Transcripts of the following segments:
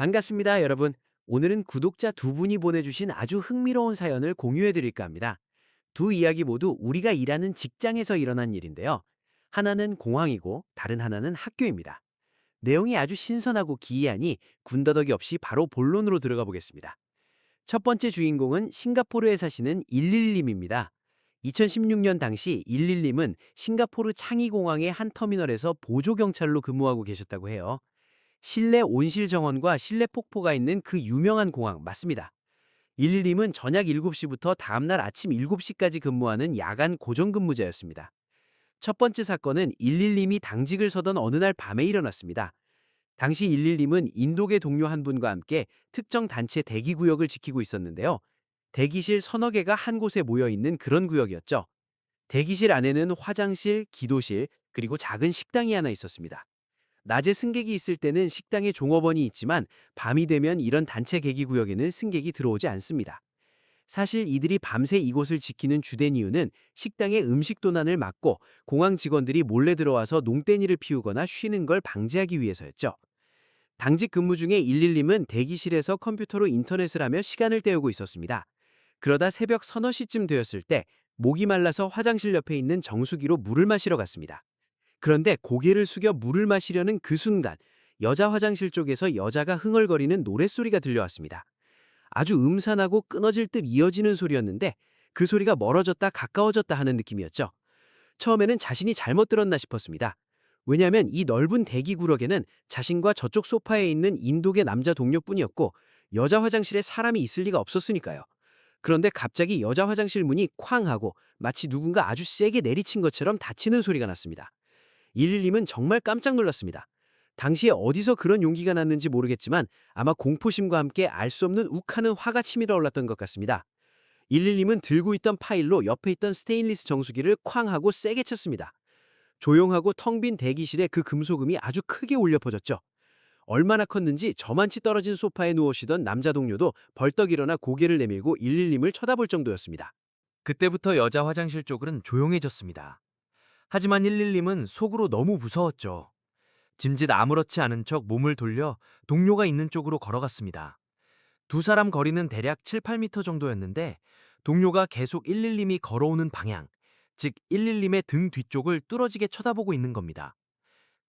반갑습니다, 여러분. 오늘은 구독자 두 분이 보내주신 아주 흥미로운 사연을 공유해 드릴까 합니다. 두 이야기 모두 우리가 일하는 직장에서 일어난 일인데요. 하나는 공항이고 다른 하나는 학교입니다. 내용이 아주 신선하고 기이하니 군더더기 없이 바로 본론으로 들어가 보겠습니다. 첫 번째 주인공은 싱가포르에 사시는 11님입니다. 2016년 당시 11님은 싱가포르 창의공항의 한 터미널에서 보조경찰로 근무하고 계셨다고 해요. 실내 온실 정원과 실내 폭포가 있는 그 유명한 공항 맞습니다. 112은 저녁 7시부터 다음날 아침 7시까지 근무하는 야간 고정근무자였습니다. 첫 번째 사건은 112이 당직을 서던 어느 날 밤에 일어났습니다. 당시 112은 인도계 동료 한 분과 함께 특정 단체 대기구역을 지키고 있었는데요. 대기실 서너 개가 한 곳에 모여 있는 그런 구역이었죠. 대기실 안에는 화장실, 기도실, 그리고 작은 식당이 하나 있었습니다. 낮에 승객이 있을 때는 식당에 종업원이 있지만 밤이 되면 이런 단체 계기 구역에는 승객이 들어오지 않습니다. 사실 이들이 밤새 이곳을 지키는 주된 이유는 식당의 음식 도난을 막고 공항 직원들이 몰래 들어와서 농땡이를 피우거나 쉬는 걸 방지하기 위해서였죠. 당직 근무 중에 112는 대기실에서 컴퓨터로 인터넷을 하며 시간을 때우고 있었습니다. 그러다 새벽 서너 시쯤 되었을 때 목이 말라서 화장실 옆에 있는 정수기로 물을 마시러 갔습니다. 그런데 고개를 숙여 물을 마시려는 그 순간 여자 화장실 쪽에서 여자가 흥얼거리는 노랫소리가 들려왔습니다. 아주 음산하고 끊어질 듯 이어지는 소리였는데 그 소리가 멀어졌다 가까워졌다 하는 느낌이었죠. 처음에는 자신이 잘못 들었나 싶었습니다. 왜냐하면 이 넓은 대기 구역에는 자신과 저쪽 소파에 있는 인도계 남자 동료뿐이었고 여자 화장실에 사람이 있을 리가 없었으니까요. 그런데 갑자기 여자 화장실 문이 쾅 하고 마치 누군가 아주 세게 내리친 것처럼 닫히는 소리가 났습니다. 112는 정말 깜짝 놀랐습니다. 당시에 어디서 그런 용기가 났는지 모르겠지만 아마 공포심과 함께 알 수 없는 욱하는 화가 치밀어 올랐던 것 같습니다. 112는 들고 있던 파일로 옆에 있던 스테인리스 정수기를 쾅 하고 세게 쳤습니다. 조용하고 텅 빈 대기실에 그 금속음이 아주 크게 울려 퍼졌죠. 얼마나 컸는지 저만치 떨어진 소파에 누워 쉬던 남자 동료도 벌떡 일어나 고개를 내밀고 112를 쳐다볼 정도였습니다. 그때부터 여자 화장실 쪽은 조용해졌습니다. 하지만 112는 속으로 너무 무서웠죠. 짐짓 아무렇지 않은 척 몸을 돌려 동료가 있는 쪽으로 걸어갔습니다. 두 사람 거리는 대략 7, 8미터 정도였는데 동료가 계속 112이 걸어오는 방향, 즉 112의 등 뒤쪽을 뚫어지게 쳐다보고 있는 겁니다.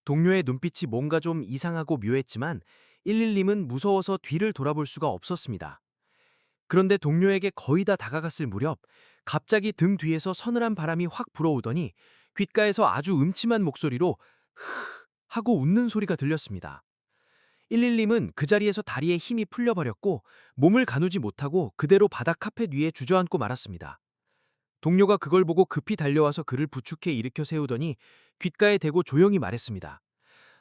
동료의 눈빛이 뭔가 좀 이상하고 묘했지만 112는 무서워서 뒤를 돌아볼 수가 없었습니다. 그런데 동료에게 거의 다 다가갔을 무렵 갑자기 등 뒤에서 서늘한 바람이 확 불어오더니 귓가에서 아주 음침한 목소리로 흐 하고 웃는 소리가 들렸습니다. 112는 그 자리에서 다리에 힘이 풀려버렸고 몸을 가누지 못하고 그대로 바닥 카펫 위에 주저앉고 말았습니다. 동료가 그걸 보고 급히 달려와서 그를 부축해 일으켜 세우더니 귓가에 대고 조용히 말했습니다.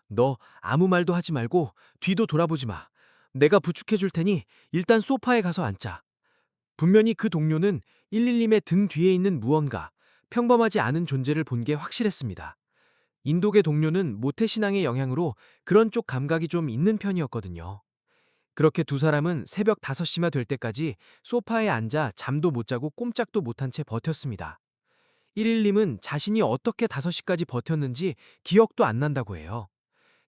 너 아무 말도 하지 말고 뒤도 돌아보지 마. 내가 부축해 줄 테니 일단 소파에 가서 앉자. 분명히 그 동료는 112의 등 뒤에 있는 무언가, 평범하지 않은 존재를 본 게 확실했습니다. 인도계 동료는 모태신앙의 영향으로 그런 쪽 감각이 좀 있는 편이었거든요. 그렇게 두 사람은 새벽 5시가 될 때까지 소파에 앉아 잠도 못 자고 꼼짝도 못한 채 버텼습니다. 112는 자신이 어떻게 5시까지 버텼는지 기억도 안 난다고 해요.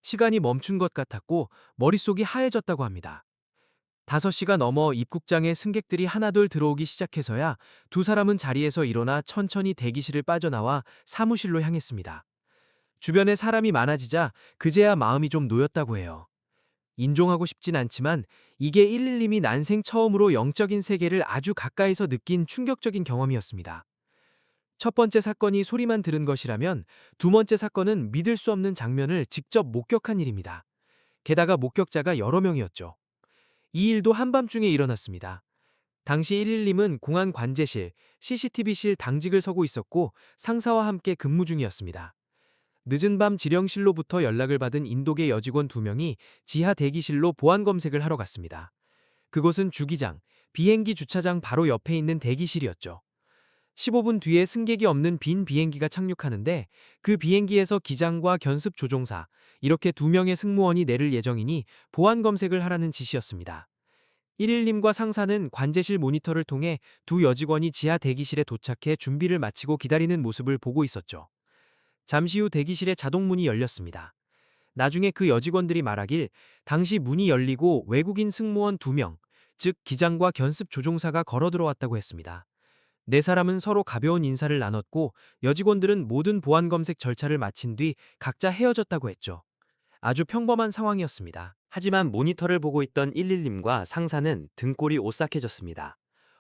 시간이 멈춘 것 같았고 머릿속이 하얘졌다고 합니다. 5시가 넘어 입국장에 승객들이 하나둘 들어오기 시작해서야 두 사람은 자리에서 일어나 천천히 대기실을 빠져나와 사무실로 향했습니다. 주변에 사람이 많아지자 그제야 마음이 좀 놓였다고 해요. 인종하고 싶진 않지만 이게 112이 난생 처음으로 영적인 세계를 아주 가까이서 느낀 충격적인 경험이었습니다. 첫 번째 사건이 소리만 들은 것이라면 두 번째 사건은 믿을 수 없는 장면을 직접 목격한 일입니다. 게다가 목격자가 여러 명이었죠. 이 일도 한밤중에 일어났습니다. 당시 112는 공안 관제실, CCTV실 당직을 서고 있었고 상사와 함께 근무 중이었습니다. 늦은 밤 지령실로부터 연락을 받은 인도계 여직원 2명이 지하 대기실로 보안 검색을 하러 갔습니다. 그곳은 주기장, 비행기 주차장 바로 옆에 있는 대기실이었죠. 15분 뒤에 승객이 없는 빈 비행기가 착륙하는데 그 비행기에서 기장과 견습 조종사, 이렇게 2명의 승무원이 내릴 예정이니 보안 검색을 하라는 지시였습니다. 112님과 상사는 관제실 모니터를 통해 두 여직원이 지하 대기실에 도착해 준비를 마치고 기다리는 모습을 보고 있었죠. 잠시 후 대기실의 자동문이 열렸습니다. 나중에 그 여직원들이 말하길 당시 문이 열리고 외국인 승무원 2명, 즉 기장과 견습 조종사가 걸어 들어왔다고 했습니다. 네 사람은 서로 가벼운 인사를 나눴고 여직원들은 모든 보안 검색 절차를 마친 뒤 각자 헤어졌다고 했죠. 아주 평범한 상황이었습니다. 하지만 모니터를 보고 있던 112님과 상사는 등골이 오싹해졌습니다.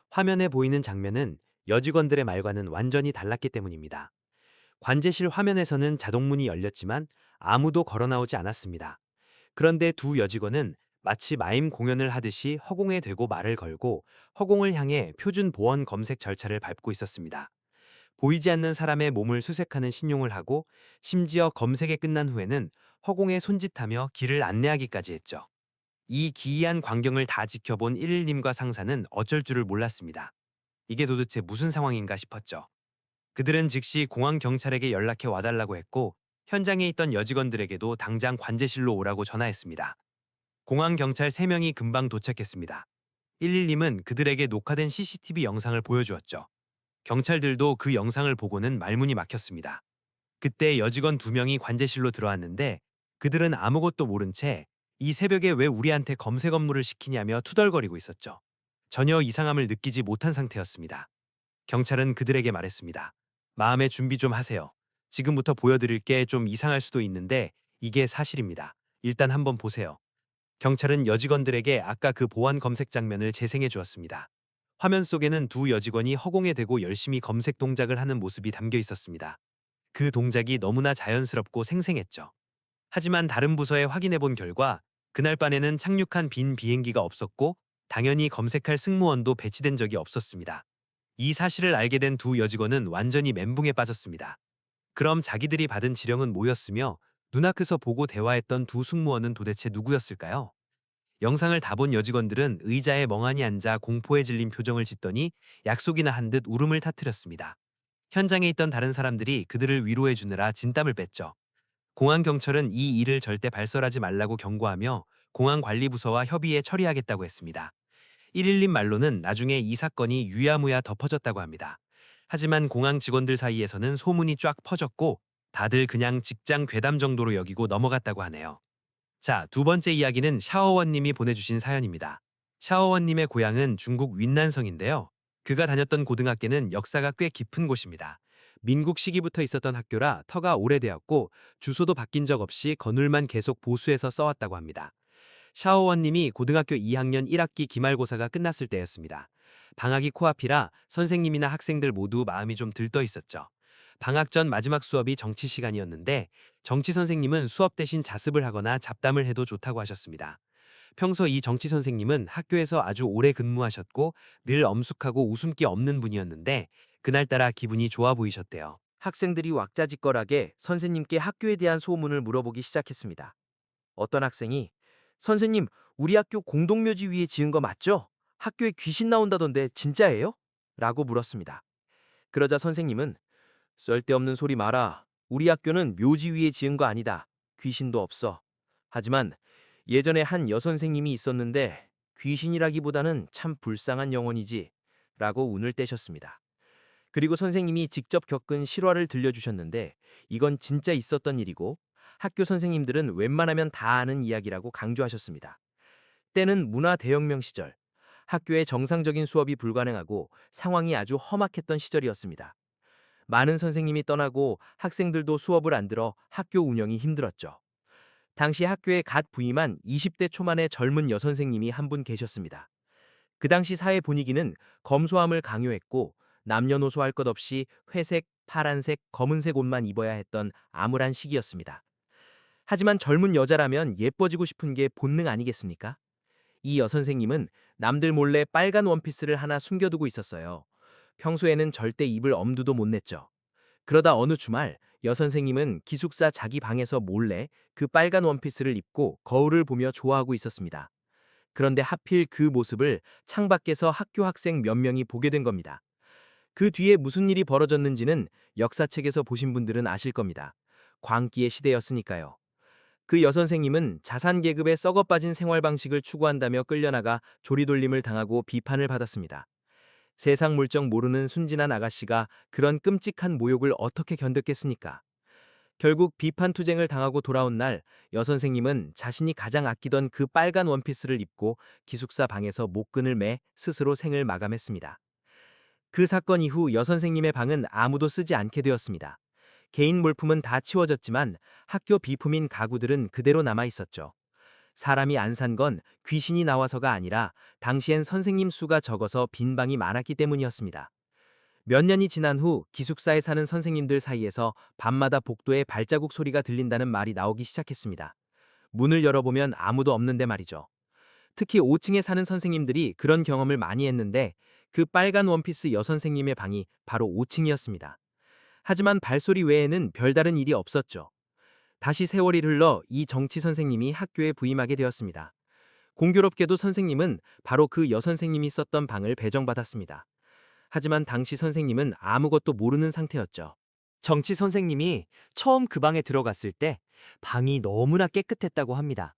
화면에 보이는 장면은 여직원들의 말과는 완전히 달랐기 때문입니다. 관제실 화면에서는 자동문이 열렸지만 아무도 걸어 나오지 않았습니다. 그런데 두 여직원은 마치 마임 공연을 하듯이 허공에 대고 말을 걸고 허공을 향해 표준 보안 검색 절차를 밟고 있었습니다. 보이지 않는 사람의 몸을 수색하는 신용을 하고 심지어 검색이 끝난 후에는 허공에 손짓하며 길을 안내하기까지 했죠. 이 기이한 광경을 다 지켜본 1님과 상사는 어쩔 줄을 몰랐습니다. 이게 도대체 무슨 상황인가 싶었죠. 그들은 즉시 공항 경찰에게 연락해 와달라고 했고 현장에 있던 여직원들에게도 당장 관제실로 오라고 전화했습니다. 공항 경찰 3명이 금방 도착했습니다. 112님은 그들에게 녹화된 CCTV 영상을 보여주었죠. 경찰들도 그 영상을 보고는 말문이 막혔습니다. 그때 여직원 2명이 관제실로 들어왔는데 그들은 아무것도 모른 채 이 새벽에 왜 우리한테 검색 업무를 시키냐며 투덜거리고 있었죠. 전혀 이상함을 느끼지 못한 상태였습니다. 경찰은 그들에게 말했습니다. 마음의 준비 좀 하세요. 지금부터 보여드릴 게 좀 이상할 수도 있는데 이게 사실입니다. 일단 한번 보세요. 경찰은 여직원들에게 아까 그 보안 검색 장면을 재생해 주었습니다. 화면 속에는 두 여직원이 허공에 대고 열심히 검색 동작을 하는 모습이 담겨 있었습니다. 그 동작이 너무나 자연스럽고 생생했죠. 하지만 다른 부서에 확인해 본 결과 그날 밤에는 착륙한 빈 비행기가 없었고 당연히 검색할 승무원도 배치된 적이 없었습니다. 이 사실을 알게 된 두 여직원은 완전히 멘붕에 빠졌습니다. 그럼 자기들이 받은 지령은 뭐였으며 눈앞에서 보고 대화했던 두 승무원은 도대체 누구였을까요? 영상을 다 본 여직원들은 의자에 멍하니 앉아 공포에 질린 표정을 짓더니 약속이나 한 듯 울음을 터뜨렸습니다. 현장에 있던 다른 사람들이 그들을 위로해 주느라 진땀을 뺐죠. 공항 경찰은 이 일을 절대 발설하지 말라고 경고하며 공항 관리부서와 협의해 처리하겠다고 했습니다. 112 말로는 나중에 이 사건이 유야무야 덮어졌다고 합니다. 하지만 공항 직원들 사이에서는 소문이 쫙 퍼졌고 다들 그냥 직장 괴담 정도로 여기고 넘어갔다고 하네요. 자, 두 번째 이야기는 샤오원님이 보내주신 사연입니다. 샤오원님의 고향은 중국 윈난성인데요. 그가 다녔던 고등학교는 역사가 꽤 깊은 곳입니다. 민국 시기부터 있었던 학교라 터가 오래되었고 주소도 바뀐 적 없이 건물만 계속 보수해서 써왔다고 합니다. 샤오원님이 고등학교 2학년 1학기 기말고사가 끝났을 때였습니다. 방학이 코앞이라 선생님이나 학생들 모두 마음이 좀 들떠 있었죠. 방학 전 마지막 수업이 정치 시간이었는데 정치 선생님은 수업 대신 자습을 하거나 잡담을 해도 좋다고 하셨습니다. 평소 이 정치 선생님은 학교에서 아주 오래 근무하셨고 늘 엄숙하고 웃음기 없는 분이었는데 그날따라 기분이 좋아 보이셨대요. 학생들이 왁자지껄하게 선생님께 학교에 대한 소문을 물어보기 시작했습니다. 어떤 학생이 선생님, 우리 학교 공동묘지 위에 지은 거 맞죠? 학교에 귀신 나온다던데 진짜예요? 라고 물었습니다. 그러자 선생님은 쓸데없는 소리 마라. 우리 학교는 묘지 위에 지은 거 아니다. 귀신도 없어. 하지만 예전에 한 여선생님이 있었는데 귀신이라기보다는 참 불쌍한 영혼이지. 라고 운을 떼셨습니다. 그리고 선생님이 직접 겪은 실화를 들려주셨는데 이건 진짜 있었던 일이고 학교 선생님들은 웬만하면 다 아는 이야기라고 강조하셨습니다. 때는 문화 대혁명 시절, 학교에 정상적인 수업이 불가능하고 상황이 아주 험악했던 시절이었습니다. 많은 선생님이 떠나고 학생들도 수업을 안 들어 학교 운영이 힘들었죠. 당시 학교에 갓 부임한 20대 초반의 젊은 여선생님이 한 분 계셨습니다. 그 당시 사회 분위기는 검소함을 강요했고 남녀노소 할 것 없이 회색, 파란색, 검은색 옷만 입어야 했던 암울한 시기였습니다. 하지만 젊은 여자라면 예뻐지고 싶은 게 본능 아니겠습니까? 이 여선생님은 남들 몰래 빨간 원피스를 하나 숨겨두고 있었어요. 평소에는 절대 입을 엄두도 못 냈죠. 그러다 어느 주말 여선생님은 기숙사 자기 방에서 몰래 그 빨간 원피스를 입고 거울을 보며 좋아하고 있었습니다. 그런데 하필 그 모습을 창밖에서 학교 학생 몇 명이 보게 된 겁니다. 그 뒤에 무슨 일이 벌어졌는지는 역사책에서 보신 분들은 아실 겁니다. 광기의 시대였으니까요. 그 여선생님은 자산계급의 썩어빠진 생활 방식을 추구한다며 끌려나가 조리돌림을 당하고 비판을 받았습니다. 세상 물정 모르는 순진한 아가씨가 그런 끔찍한 모욕을 어떻게 견뎠겠습니까? 결국 비판투쟁을 당하고 돌아온 날 여선생님은 자신이 가장 아끼던 그 빨간 원피스를 입고 기숙사 방에서 목끈을 매 스스로 생을 마감했습니다. 그 사건 이후 여선생님의 방은 아무도 쓰지 않게 되었습니다. 개인 물품은 다 치워졌지만 학교 비품인 가구들은 그대로 남아 있었죠. 사람이 안 산 건 귀신이 나와서가 아니라 당시엔 선생님 수가 적어서 빈 방이 많았기 때문이었습니다. 몇 년이 지난 후 기숙사에 사는 선생님들 사이에서 밤마다 복도에 발자국 소리가 들린다는 말이 나오기 시작했습니다. 문을 열어보면 아무도 없는데 말이죠. 특히 5층에 사는 선생님들이 그런 경험을 많이 했는데 그 빨간 원피스 여선생님의 방이 바로 5층이었습니다. 하지만 발소리 외에는 별다른 일이 없었죠. 다시 세월이 흘러 이 정치 선생님이 학교에 부임하게 되었습니다. 공교롭게도 선생님은 바로 그 여선생님이 썼던 방을 배정받았습니다. 하지만 당시 선생님은 아무것도 모르는 상태였죠. 정치 선생님이 처음 그 방에 들어갔을 때 방이 너무나 깨끗했다고 합니다.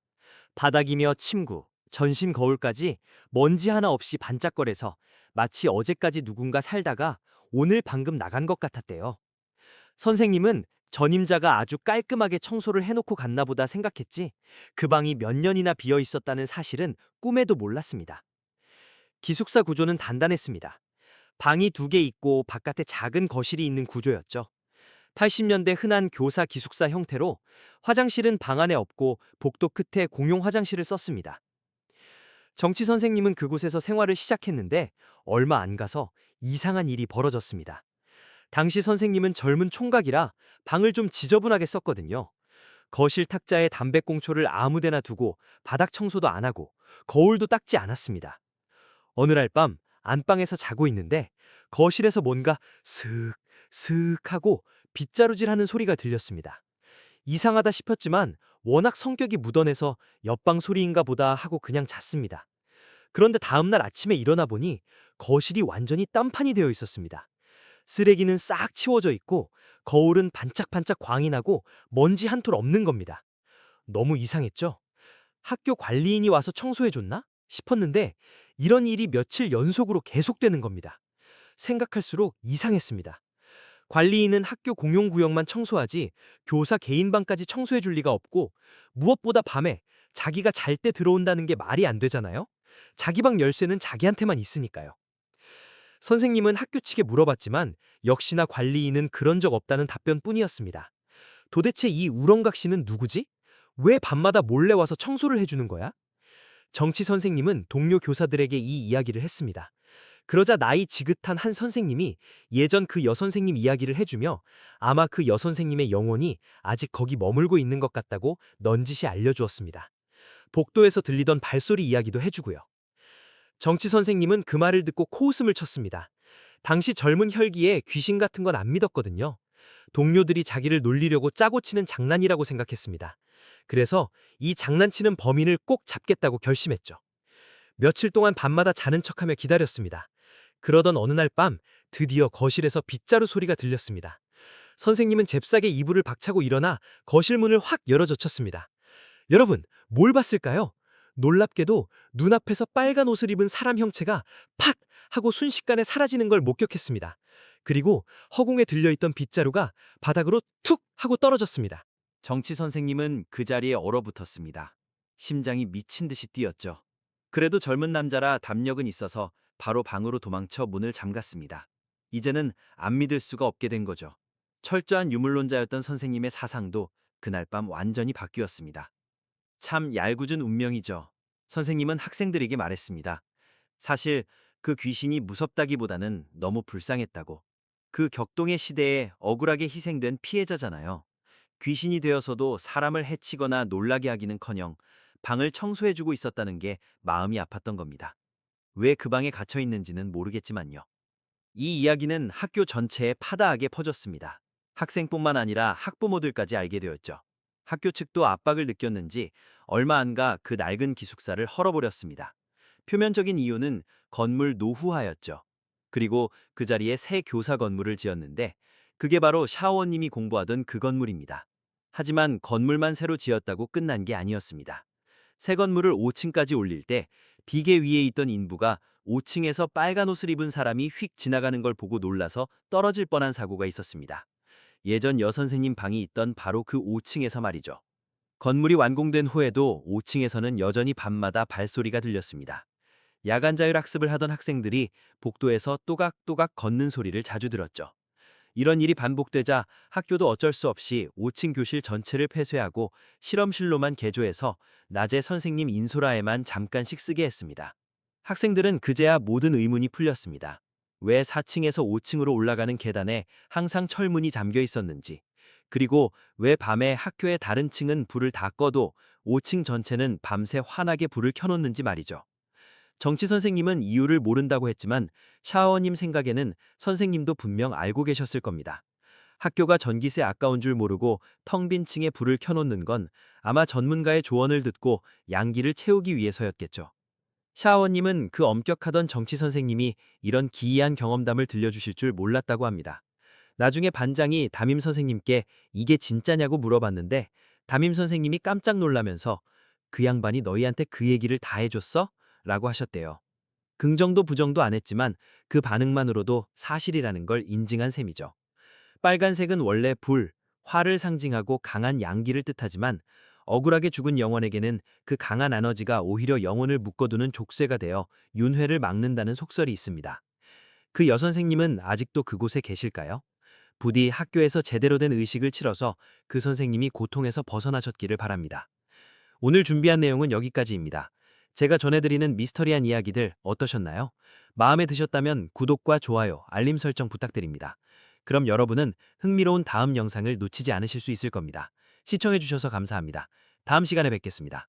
바닥이며 침구, 전신 거울까지 먼지 하나 없이 반짝거려서 마치 어제까지 누군가 살다가 오늘 방금 나간 것 같았대요. 선생님은 전임자가 아주 깔끔하게 청소를 해놓고 갔나 보다 생각했지 그 방이 몇 년이나 비어 있었다는 사실은 꿈에도 몰랐습니다. 기숙사 구조는 단단했습니다. 방이 2개 있고 바깥에 작은 거실이 있는 구조였죠. 80년대 흔한 교사 기숙사 형태로 화장실은 방 안에 없고 복도 끝에 공용 화장실을 썼습니다. 정치 선생님은 그곳에서 생활을 시작했는데 얼마 안 가서 이상한 일이 벌어졌습니다. 당시 선생님은 젊은 총각이라 방을 좀 지저분하게 썼거든요. 거실 탁자에 담배꽁초를 아무데나 두고 바닥 청소도 안 하고 거울도 닦지 않았습니다. 어느 날 밤 안방에서 자고 있는데 거실에서 뭔가 슥슥 하고 빗자루질하는 소리가 들렸습니다. 이상하다 싶었지만 워낙 성격이 묻어내서 옆방 소리인가 보다 하고 그냥 잤습니다. 그런데 다음날 아침에 일어나 보니 거실이 완전히 딴판이 되어 있었습니다. 쓰레기는 싹 치워져 있고 거울은 반짝반짝 광이 나고 먼지 한 톨 없는 겁니다. 너무 이상했죠? 학교 관리인이 와서 청소해줬나 싶었는데 이런 일이 며칠 연속으로 계속되는 겁니다. 생각할수록 이상했습니다. 관리인은 학교 공용구역만 청소하지 교사 개인 방까지 청소해줄 리가 없고 무엇보다 밤에 자기가 잘 때 들어온다는 게 말이 안 되잖아요? 자기 방 열쇠는 자기한테만 있으니까요. 선생님은 학교 측에 물어봤지만 역시나 관리인은 그런 적 없다는 답변뿐이었습니다. 도대체 이 우렁각시는 누구지? 왜 밤마다 몰래 와서 청소를 해주는 거야? 정치 선생님은 동료 교사들에게 이 이야기를 했습니다. 그러자 나이 지긋한 한 선생님이 예전 그 여선생님 이야기를 해주며 아마 그 여선생님의 영혼이 아직 거기 머물고 있는 것 같다고 넌지시 알려주었습니다. 복도에서 들리던 발소리 이야기도 해주고요. 정치 선생님은 그 말을 듣고 코웃음을 쳤습니다. 당시 젊은 혈기에 귀신 같은 건 안 믿었거든요. 동료들이 자기를 놀리려고 짜고 치는 장난이라고 생각했습니다. 그래서 이 장난치는 범인을 꼭 잡겠다고 결심했죠. 며칠 동안 밤마다 자는 척하며 기다렸습니다. 그러던 어느 날 밤 드디어 거실에서 빗자루 소리가 들렸습니다. 선생님은 잽싸게 이불을 박차고 일어나 거실 문을 확 열어젖혔습니다. 여러분, 뭘 봤을까요? 놀랍게도 눈앞에서 빨간 옷을 입은 사람 형체가 팍 하고 순식간에 사라지는 걸 목격했습니다. 그리고 허공에 들려있던 빗자루가 바닥으로 툭 하고 떨어졌습니다. 정치 선생님은 그 자리에 얼어붙었습니다. 심장이 미친 듯이 뛰었죠. 그래도 젊은 남자라 담력은 있어서 바로 방으로 도망쳐 문을 잠갔습니다. 이제는 안 믿을 수가 없게 된 거죠. 철저한 유물론자였던 선생님의 사상도 그날 밤 완전히 바뀌었습니다. 참 얄궂은 운명이죠. 선생님은 학생들에게 말했습니다. 사실 그 귀신이 무섭다기보다는 너무 불쌍했다고. 그 격동의 시대에 억울하게 희생된 피해자잖아요. 귀신이 되어서도 사람을 해치거나 놀라게 하기는커녕 방을 청소해주고 있었다는 게 마음이 아팠던 겁니다. 왜 그 방에 갇혀 있는지는 모르겠지만요. 이 이야기는 학교 전체에 파다하게 퍼졌습니다. 학생뿐만 아니라 학부모들까지 알게 되었죠. 학교 측도 압박을 느꼈는지 얼마 안 가 그 낡은 기숙사를 헐어버렸습니다. 표면적인 이유는 건물 노후화였죠. 그리고 그 자리에 새 교사 건물을 지었는데 그게 바로 샤오원님이 공부하던 그 건물입니다. 하지만 건물만 새로 지었다고 끝난 게 아니었습니다. 새 건물을 5층까지 올릴 때 비계 위에 있던 인부가 5층에서 빨간 옷을 입은 사람이 휙 지나가는 걸 보고 놀라서 떨어질 뻔한 사고가 있었습니다. 예전 여선생님 방이 있던 바로 그 5층에서 말이죠. 건물이 완공된 후에도 5층에서는 여전히 밤마다 발소리가 들렸습니다. 야간 자율학습을 하던 학생들이 복도에서 또각또각 걷는 소리를 자주 들었죠. 이런 일이 반복되자 학교도 어쩔 수 없이 5층 교실 전체를 폐쇄하고 실험실로만 개조해서 낮에 선생님 인솔아에만 잠깐씩 쓰게 했습니다. 학생들은 그제야 모든 의문이 풀렸습니다. 왜 4층에서 5층으로 올라가는 계단에 항상 철문이 잠겨 있었는지, 그리고 왜 밤에 학교의 다른 층은 불을 다 꺼도 5층 전체는 밤새 환하게 불을 켜놓는지 말이죠. 정치 선생님은 이유를 모른다고 했지만 샤워님 생각에는 선생님도 분명 알고 계셨을 겁니다. 학교가 전기세 아까운 줄 모르고 텅 빈 층에 불을 켜놓는 건 아마 전문가의 조언을 듣고 양기를 채우기 위해서였겠죠. 샤워님은 그 엄격하던 정치 선생님이 이런 기이한 경험담을 들려주실 줄 몰랐다고 합니다. 나중에 반장이 담임 선생님께 이게 진짜냐고 물어봤는데 담임 선생님이 깜짝 놀라면서 그 양반이 너희한테 그 얘기를 다 해줬어? 라고 하셨대요. 긍정도 부정도 안 했지만 그 반응만으로도 사실이라는 걸 인증한 셈이죠. 빨간색은 원래 불, 화를 상징하고 강한 양기를 뜻하지만 억울하게 죽은 영혼에게는 그 강한 에너지가 오히려 영혼을 묶어두는 족쇄가 되어 윤회를 막는다는 속설이 있습니다. 그 여선생님은 아직도 그곳에 계실까요? 부디 학교에서 제대로 된 의식을 치러서 그 선생님이 고통에서 벗어나셨기를 바랍니다. 오늘 준비한 내용은 여기까지입니다. 제가 전해드리는 미스터리한 이야기들 어떠셨나요? 마음에 드셨다면 구독과 좋아요, 알림 설정 부탁드립니다. 그럼 여러분은 흥미로운 다음 영상을 놓치지 않으실 수 있을 겁니다. 시청해주셔서 감사합니다. 다음 시간에 뵙겠습니다.